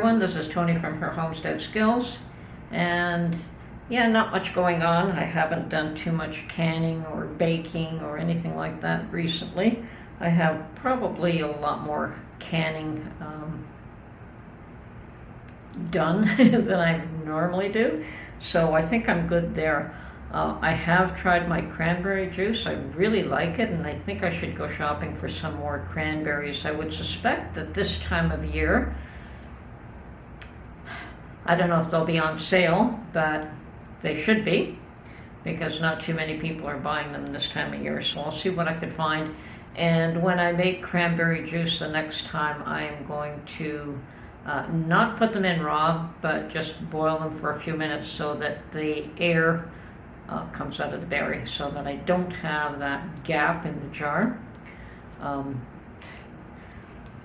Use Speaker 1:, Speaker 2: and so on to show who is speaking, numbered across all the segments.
Speaker 1: everyone. This is Tony from her Homestead Skills. And yeah, not much going on. I haven't done too much canning or baking or anything like that recently. I have probably a lot more canning done than I normally do. So I think I'm good there. I have tried my cranberry juice. I really like it, and I think I should go shopping for some more cranberries. I would suspect that this time of year, I don't know if they'll be on sale, but they should be, because not too many people are buying them this time of year. So I'll see what I could find. And when I make cranberry juice the next time, I am going to not put them in raw, but just boil them for a few minutes so that the air comes out of the berry, so that I don't have that gap in the jar of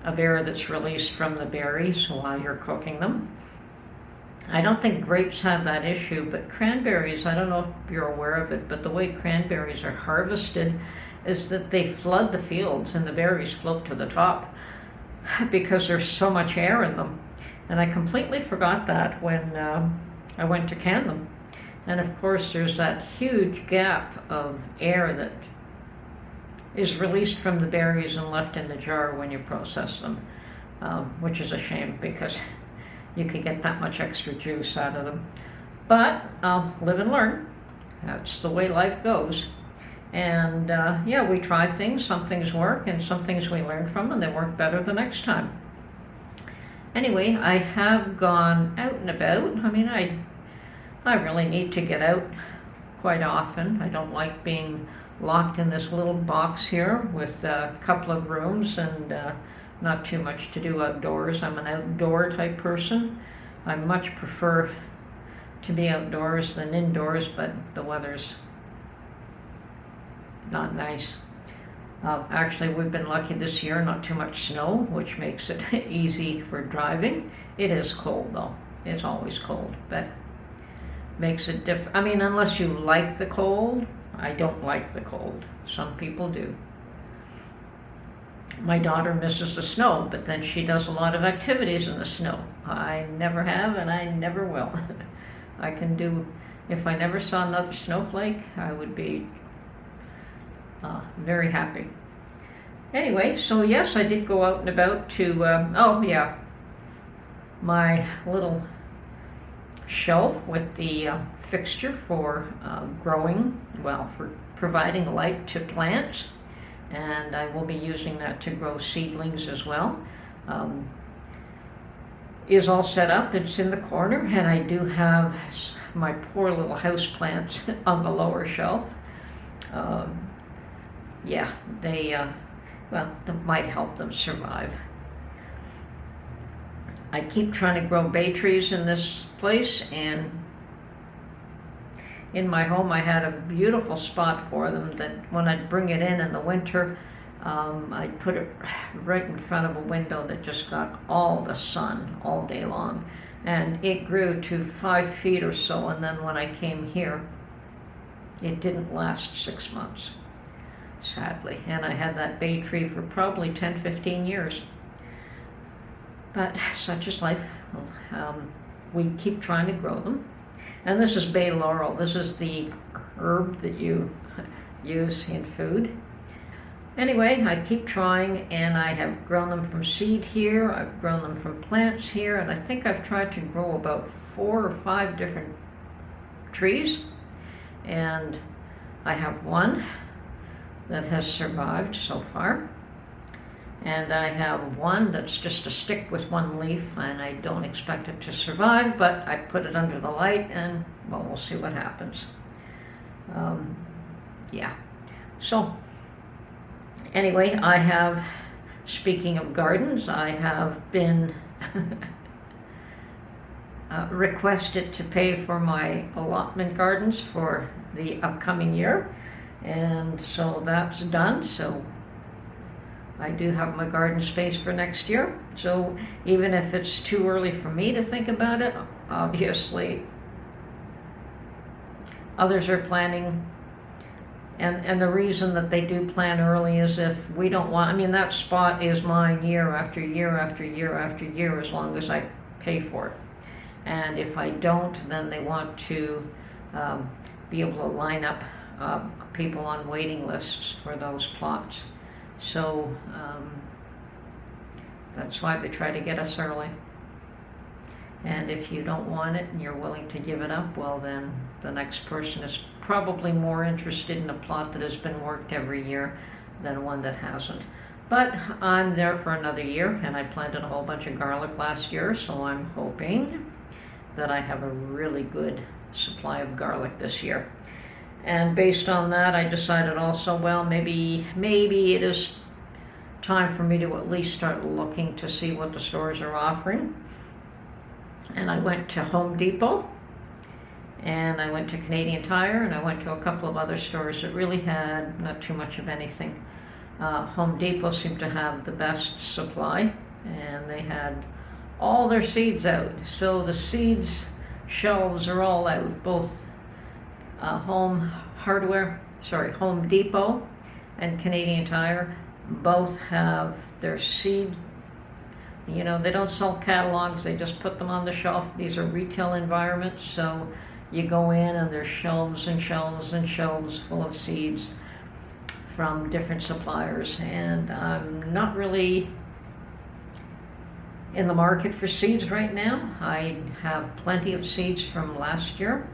Speaker 1: air that's released from the berries while you're cooking them. I don't think grapes have that issue, but cranberries, I don't know if you're aware of it, but the way cranberries are harvested is that they flood the fields and the berries float to the top because there's so much air in them. And I completely forgot that when I went to can them. And of course, there's that huge gap of air that is released from the berries and left in the jar when you process them, which is a shame because you could get that much extra juice out of them. But live and learn. That's the way life goes. And yeah, we try things. Some things work, and some things we learn from, and they work better the next time. Anyway, I have gone out and about. I mean, I really need to get out quite often. I don't like being locked in this little box here with a couple of rooms and not too much to do outdoors. I'm an outdoor type person. I much prefer to be outdoors than indoors, but the weather's not nice. Actually, we've been lucky this year, not too much snow, which makes it easy for driving. It is cold though. It's always cold, but makes it different. I mean, unless you like the cold. I don't like the cold. Some people do. My daughter misses the snow, but then she does a lot of activities in the snow. I never have, and I never will. I can do, if I never saw another snowflake, I would be very happy. Anyway, so yes, I did go out and about to, oh yeah, my little shelf with the fixture for growing, well, for providing light to plants, and I will be using that to grow seedlings as well. Is all set up. It's in the corner, and I do have my poor little house plants on the lower shelf. Yeah, they well, that might help them survive. I keep trying to grow bay trees in this place, and in my home I had a beautiful spot for them that when I'd bring it in the winter, I'd put it right in front of a window that just got all the sun all day long, and it grew to 5 feet or so, and then when I came here it didn't last 6 months, sadly, and I had that bay tree for probably 10-15 years. But such is life. We keep trying to grow them. And this is bay laurel. This is the herb that you use in food. Anyway, I keep trying, and I have grown them from seed here. I've grown them from plants here, and I think I've tried to grow about 4 or 5 different trees. And I have one that has survived so far. And I have one that's just a stick with one leaf, and I don't expect it to survive, but I put it under the light, and well, we'll see what happens. Yeah. So anyway, I have, speaking of gardens, I have been requested to pay for my allotment gardens for the upcoming year, and so that's done. So I do have my garden space for next year. So even if it's too early for me to think about it, obviously others are planning. And the reason that they do plan early is if we don't want, I mean, that spot is mine year after year after year after year, as long as I pay for it. And if I don't, then they want to be able to line up people on waiting lists for those plots. So that's why they try to get us early. And if you don't want it and you're willing to give it up, well, then the next person is probably more interested in a plot that has been worked every year than one that hasn't. But I'm there for another year, and I planted a whole bunch of garlic last year, so I'm hoping that I have a really good supply of garlic this year. And based on that, I decided also, well, maybe it is time for me to at least start looking to see what the stores are offering. And I went to Home Depot, and I went to Canadian Tire, and I went to a couple of other stores that really had not too much of anything. Home Depot seemed to have the best supply, and they had all their seeds out. So the seeds shelves are all out. Both Home Depot and Canadian Tire both have their seed. You know, they don't sell catalogs, they just put them on the shelf. These are retail environments, so you go in and there's shelves and shelves and shelves full of seeds from different suppliers. And I'm not really in the market for seeds right now. I have plenty of seeds from last year,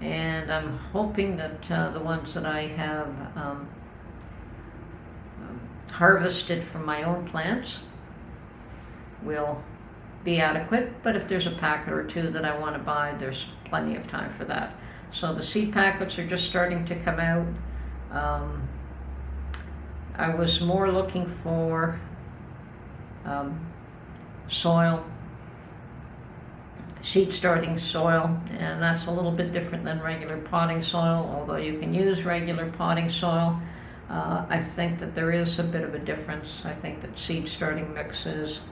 Speaker 1: and I'm hoping that the ones that I have harvested from my own plants will be adequate. But if there's a packet or two that I want to buy, there's plenty of time for that. So the seed packets are just starting to come out. I was more looking for soil, seed starting soil, and that's a little bit different than regular potting soil, although you can use regular potting soil. I think that there is a bit of a difference. I think that seed starting mix is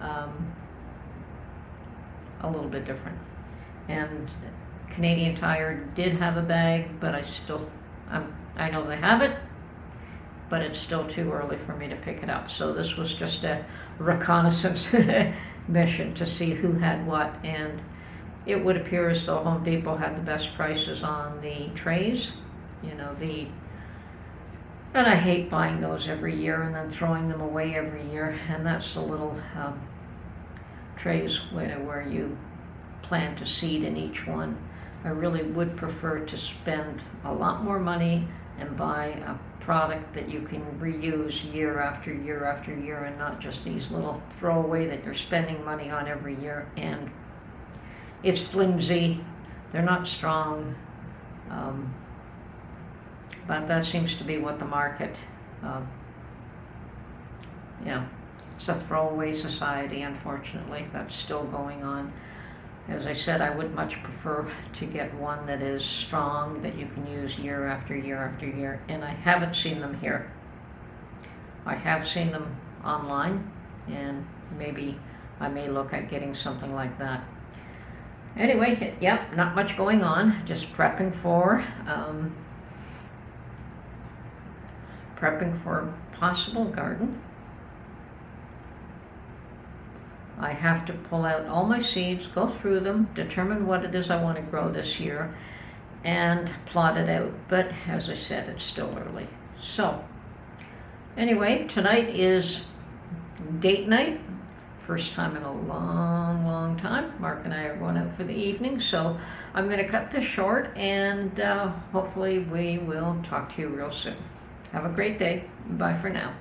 Speaker 1: a little bit different. And Canadian Tire did have a bag, but I know they have it, but it's still too early for me to pick it up. So this was just a reconnaissance mission to see who had what, and it would appear as though Home Depot had the best prices on the trays. You know, and I hate buying those every year and then throwing them away every year, and that's the little trays where you plant a seed in each one. I really would prefer to spend a lot more money and buy a product that you can reuse year after year after year, and not just these little throwaway that you're spending money on every year. And it's flimsy, they're not strong, but that seems to be what the market, it's a throwaway society, unfortunately. That's still going on. As I said, I would much prefer to get one that is strong, that you can use year after year after year, and I haven't seen them here. I have seen them online, and maybe I may look at getting something like that. Anyway, not much going on, just prepping for a possible garden. I have to pull out all my seeds, go through them, determine what it is I want to grow this year, and plot it out. But as I said, it's still early. So anyway, tonight is date night. First time in a long, long time. Mark and I are going out for the evening, so I'm going to cut this short, and hopefully we will talk to you real soon. Have a great day. Bye for now.